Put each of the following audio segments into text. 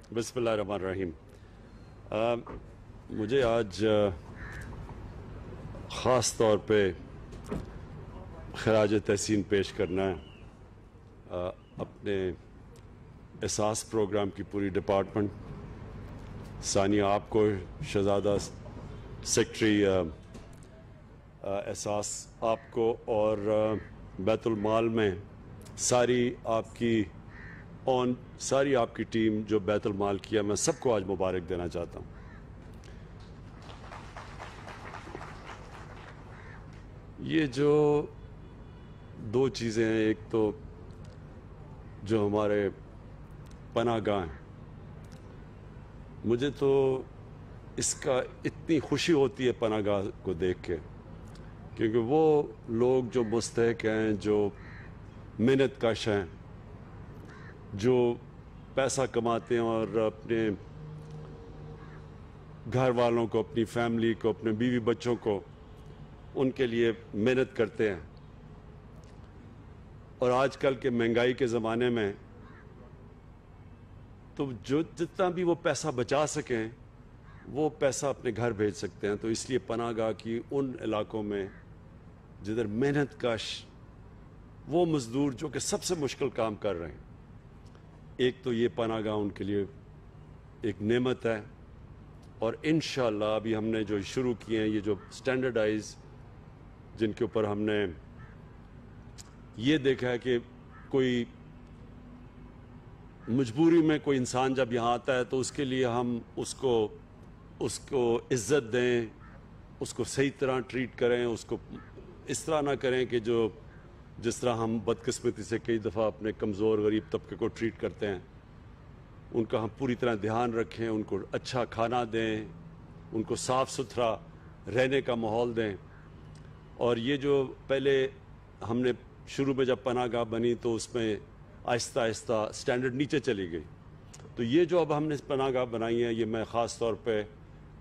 बिस्मिल्लाहिर्रहमानिर्रहीम। मुझे आज ख़ास तौर पे खराज तहसीन पेश करना है अपने एहसास प्रोग्राम की पूरी डिपार्टमेंट, सानिया आपको, शहजादा सेक्रेटरी एहसास आपको, और बैतुल माल में सारी आपकी टीम जो बैतुल माल किया, मैं सबको आज मुबारक देना चाहता हूँ। ये जो दो चीज़ें हैं, एक तो जो हमारे पनाहगाह हैं, मुझे तो इसका इतनी खुशी होती है पनाहगाह को देख के, क्योंकि वो लोग जो मुस्तहिक हैं, जो मेहनत कश हैं, जो पैसा कमाते हैं और अपने घर वालों को, अपनी फैमिली को, अपने बीवी बच्चों को, उनके लिए मेहनत करते हैं। और आजकल के महंगाई के ज़माने में तो जो जितना भी वो पैसा बचा सकें, वो पैसा अपने घर भेज सकते हैं। तो इसलिए पनाहगाह की उन इलाकों में जिधर मेहनत कश वो मज़दूर जो कि सबसे मुश्किल काम कर रहे हैं, एक तो ये पनाहगाह उनके लिए एक नेमत है। और इंशाअल्लाह अभी हमने जो शुरू किए हैं, ये जो स्टैंडर्डाइज, जिनके ऊपर हमने ये देखा है कि कोई मजबूरी में कोई इंसान जब यहाँ आता है तो उसके लिए हम उसको इज़्ज़त दें, उसको सही तरह ट्रीट करें, उसको इस तरह ना करें कि जिस तरह हम बदकिस्मती से कई दफ़ा अपने कमज़ोर गरीब तबके को ट्रीट करते हैं। उनका हम पूरी तरह ध्यान रखें, उनको अच्छा खाना दें, उनको साफ़ सुथरा रहने का माहौल दें। और ये जो पहले हमने शुरू में जब पनाहगाह बनी तो उसमें आहिस्ता आहिस्ता स्टैंडर्ड नीचे चली गई। तो ये जो अब हमने पनाहगाह बनाई है, ये मैं ख़ास तौर पे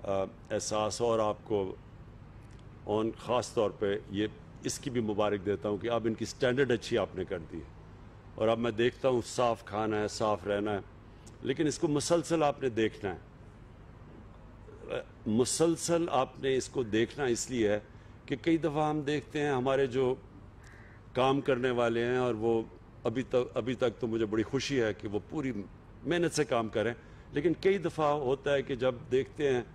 एहसास और आपको ख़ास तौर पे ये इसकी भी मुबारक देता हूँ कि अब इनकी स्टैंडर्ड अच्छी आपने कर दी है। और अब मैं देखता हूँ साफ़ खाना है, साफ़ रहना है, लेकिन इसको मुसलसल आपने देखना है। मुसलसल आपने इसको देखना इसलिए है कि कई दफ़ा हम देखते हैं हमारे जो काम करने वाले हैं, और वो अभी तक तो मुझे बड़ी खुशी है कि वो पूरी मेहनत से काम करें, लेकिन कई दफ़ा होता है कि जब देखते हैं,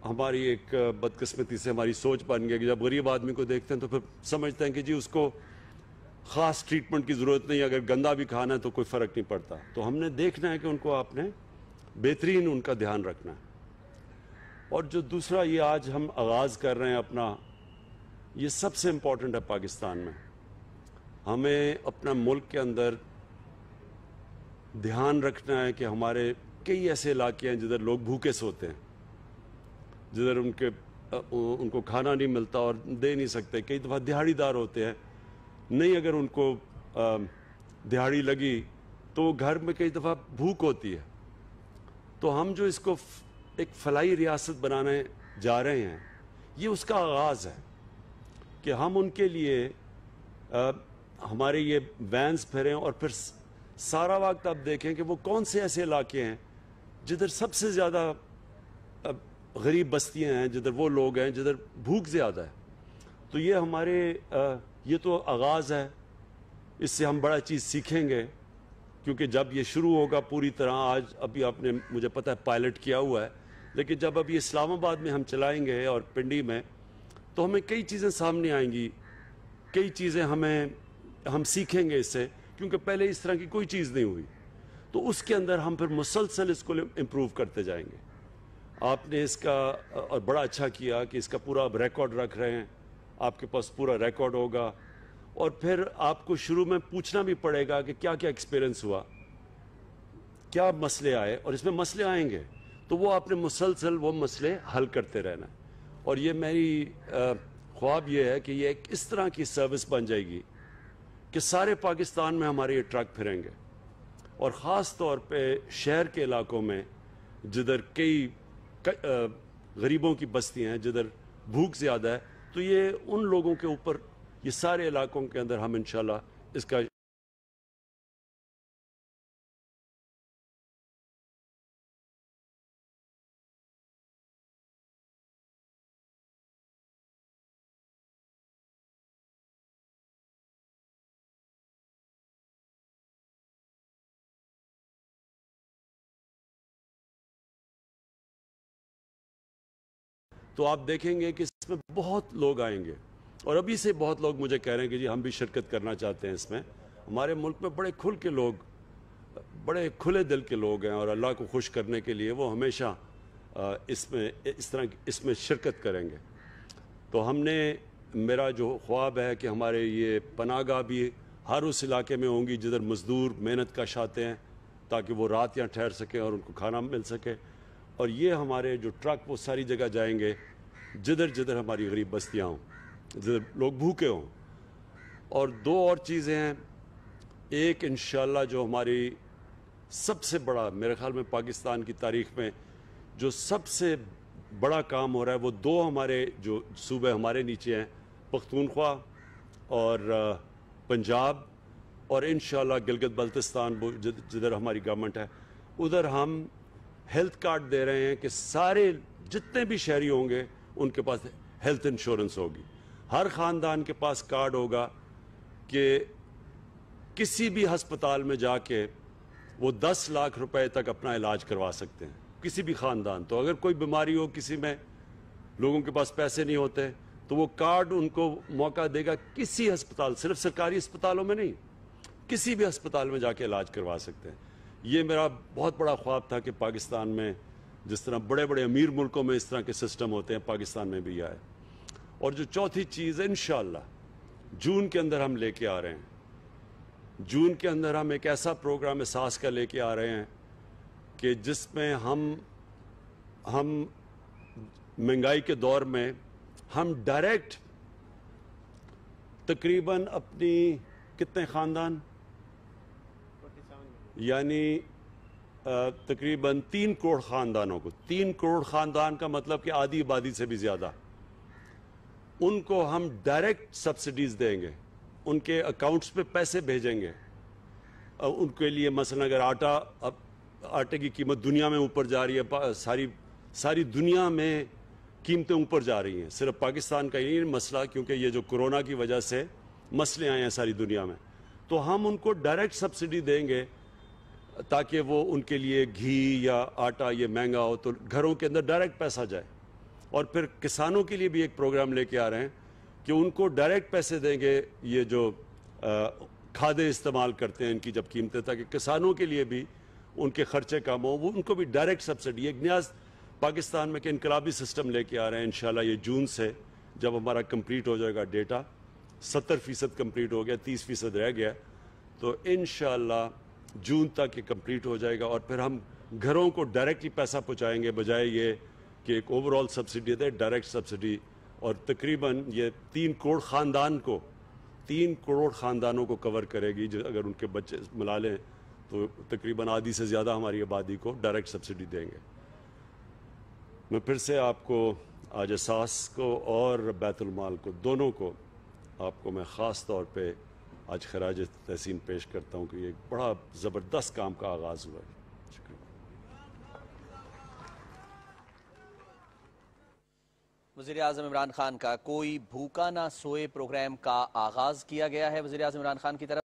हमारी एक बदकिस्मती से हमारी सोच बन गई कि जब गरीब आदमी को देखते हैं तो फिर समझते हैं कि जी उसको ख़ास ट्रीटमेंट की ज़रूरत नहीं, अगर गंदा भी खाना है तो कोई फ़र्क नहीं पड़ता। तो हमने देखना है कि उनको आपने बेहतरीन उनका ध्यान रखना है। और जो दूसरा ये आज हम आगाज़ कर रहे हैं अपना, ये सबसे इम्पॉर्टेंट है पाकिस्तान में। हमें अपना मुल्क के अंदर ध्यान रखना है कि हमारे कई ऐसे इलाके हैं जिधर लोग भूखे सोते हैं, जिधर उनको खाना नहीं मिलता और दे नहीं सकते। कई दफ़ा दिहाड़ीदार होते हैं, नहीं अगर उनको दिहाड़ी लगी तो घर में कई दफ़ा भूख होती है। तो हम जो इसको एक फलाही रियासत बनाने जा रहे हैं, ये उसका आगाज़ है कि हम उनके लिए हमारे ये वैन्स फिरें और फिर सारा वक्त आप देखें कि वो कौन से ऐसे इलाके हैं जिधर सबसे ज़्यादा गरीब बस्तियां हैं, जिधर वो लोग हैं जिधर भूख ज़्यादा है। तो ये हमारे ये तो आगाज़ है, इससे हम बड़ा चीज़ सीखेंगे, क्योंकि जब ये शुरू होगा पूरी तरह, आज अभी आपने मुझे पता है पायलट किया हुआ है, लेकिन जब अभी इस्लामाबाद में हम चलाएंगे और पिंडी में, तो हमें कई चीज़ें सामने आएंगी, कई चीज़ें हम सीखेंगे इससे, क्योंकि पहले इस तरह की कोई चीज़ नहीं हुई। तो उसके अंदर हम फिर मुसलसल इसको इम्प्रूव करते जाएंगे। आपने इसका और बड़ा अच्छा किया कि इसका पूरा अब रिकॉर्ड रख रहे हैं, आपके पास पूरा रिकॉर्ड होगा। और फिर आपको शुरू में पूछना भी पड़ेगा कि क्या क्या एक्सपीरियंस हुआ, क्या मसले आए, और इसमें मसले आएंगे तो वो आपने मुसलसल वो मसले हल करते रहना। और ये मेरी ख्वाब ये है कि ये एक इस तरह की सर्विस बन जाएगी कि सारे पाकिस्तान में हमारे ये ट्रक फिरेंगे, और ख़ास तौर पे शहर के इलाकों में जिधर कई गरीबों की बस्तियां हैं, जिधर भूख ज़्यादा है। तो ये उन लोगों के ऊपर, ये सारे इलाकों के अंदर हम इंशाल्लाह इसका تو آپ دیکھیں گے کہ اس میں بہت لوگ آئیں گے، اور ابھی سے بہت لوگ مجھے کہہ رہے ہیں کہ جی ہم بھی شرکت کرنا چاہتے ہیں اس میں۔ ہمارے ملک میں بڑے کھل کے لوگ، بڑے کھلے دل کے لوگ ہیں، اور اللہ کو خوش کرنے کے لیے وہ ہمیشہ اس میں شرکت کریں گے۔ تو ہم نے، میرا جو خواب ہے کہ ہمارے یہ پناہ گاہ بھی ہر اس علاقے میں ہوں گی جدھر مزدور محنت کش آتے ہیں، تاکہ وہ رات یہاں ٹھہر سکیں اور ان کو کھانا مل سکے، اور یہ ہمارے جو ٹرک وہ ساری جگہ جائیں گے جدھر جدھر ہماری غریب بستیاں ہوں، جدھر لوگ بھوکے ہوں۔ اور دو اور چیزیں ہیں، ایک انشاءاللہ جو ہماری سب سے بڑا، میرے خیال میں پاکستان کی تاریخ میں جو سب سے بڑا کام ہو رہا ہے، وہ دو ہمارے جو صوبے ہمارے نیچے ہیں، پختونخوا اور پنجاب، اور انشاءاللہ گلگت بلتستان جدھر ہماری گورنمنٹ ہے، ادھر ہم ہیلتھ کارڈ دے رہے ہیں کہ سارے جتنے بھی شہری ہوں گے ان کے پاس ہیلتھ انشورنس ہوگی۔ ہر خاندان کے پاس کارڈ ہوگا کہ کسی بھی ہسپتال میں جا کے وہ 10 لاکھ روپے تک اپنا علاج کروا سکتے ہیں، کسی بھی خاندان۔ تو اگر کوئی بیماری ہو کسی میں، لوگوں کے پاس پیسے نہیں ہوتے، تو وہ کارڈ ان کو موقع دے گا کسی ہسپتال، صرف سرکاری ہسپتالوں میں نہیں، کسی بھی ہسپتال میں جا کے علاج کروا سکتے ہیں۔ یہ میرا بہت بڑا خواب تھا کہ پاکستان میں جس طرح بڑے بڑے امیر ملکوں میں اس طرح کے سسٹم ہوتے ہیں، پاکستان میں بھی آئے۔ اور جو چوتھی چیز انشاءاللہ جون کے اندر ہم لے کے آ رہے ہیں، جون کے اندر ہم ایک ایسا پروگرام اساس کا لے کے آ رہے ہیں کہ جس میں ہم مہنگائی کے دور میں ہم ڈائریکٹ تقریباً اپنی کتنے خاندان، یعنی تقریباً 3 کروڑ خاندانوں کو، 3 کروڑ خاندان کا مطلب کہ آدھی آبادی سے بھی زیادہ، ان کو ہم ڈائریکٹ سبسڈیز دیں گے، ان کے اکاؤنٹس پہ پیسے بھیجیں گے۔ ان کے لیے مثلا اگر آٹے کی قیمت دنیا میں اوپر جا رہی ہے، ساری دنیا میں قیمتیں اوپر جا رہی ہیں، صرف پاکستان کا ہی مسئلہ، کیونکہ یہ جو کورونا کی وجہ سے مسئلے آئے ہیں ساری دنیا میں، تو ہم ان کو ڈائریکٹ سبسڈی دیں گے تاکہ وہ ان کے لیے گھی یا آٹا یہ مہنگا ہو تو گھروں کے اندر ڈائریکٹ پیسہ جائے۔ اور پھر کسانوں کے لیے بھی ایک پروگرام لے کے آ رہے ہیں کہ ان کو ڈائریکٹ پیسے دیں گے، یہ جو کھادیں استعمال کرتے ہیں ان کی جب قیمتیں، تاکہ کسانوں کے لیے بھی ان کے خرچے کم ہوں، وہ ان کو بھی ڈائریکٹ سبسڈی۔ ایک نیا پاکستان میں کہ انقلابی سسٹم لے کے آ رہے ہیں انشاءاللہ یہ جون سے، جب ہمارا کمپلیٹ ہو جائے گا ڈیٹا، 70% کمپلیٹ ہو گیا، 30% رہ گیا، تو انشاءاللہ جون تک یہ کمپلیٹ ہو جائے گا، اور پھر ہم گھروں کو ڈائریکٹلی پیسہ پہنچائیں گے، بجائے یہ کہ ایک اوور آل سبسڈی دے، ڈائریکٹ سبسڈی۔ اور تقریباً یہ 3 کروڑ خاندانوں کو کور کرے گی، جو اگر ان کے بچے ملا لیں تو تقریباً آدھی سے زیادہ ہماری آبادی کو ڈائریکٹ سبسڈی دیں گے۔ میں پھر سے آپ کو آج اساس کو اور بیت المال کو، دونوں کو، آپ کو میں خاص طور پہ آج خراج تحسین پیش کرتا ہوں کہ یہ ایک بڑا زبردست کام کا آغاز ہوا ہے۔ شکریہ۔ وزیراعظم عمران خان کا کوئی بھوکا نہ سوئے پروگرام کا آغاز کیا گیا ہے۔ وزیراعظم عمران خان کی طرف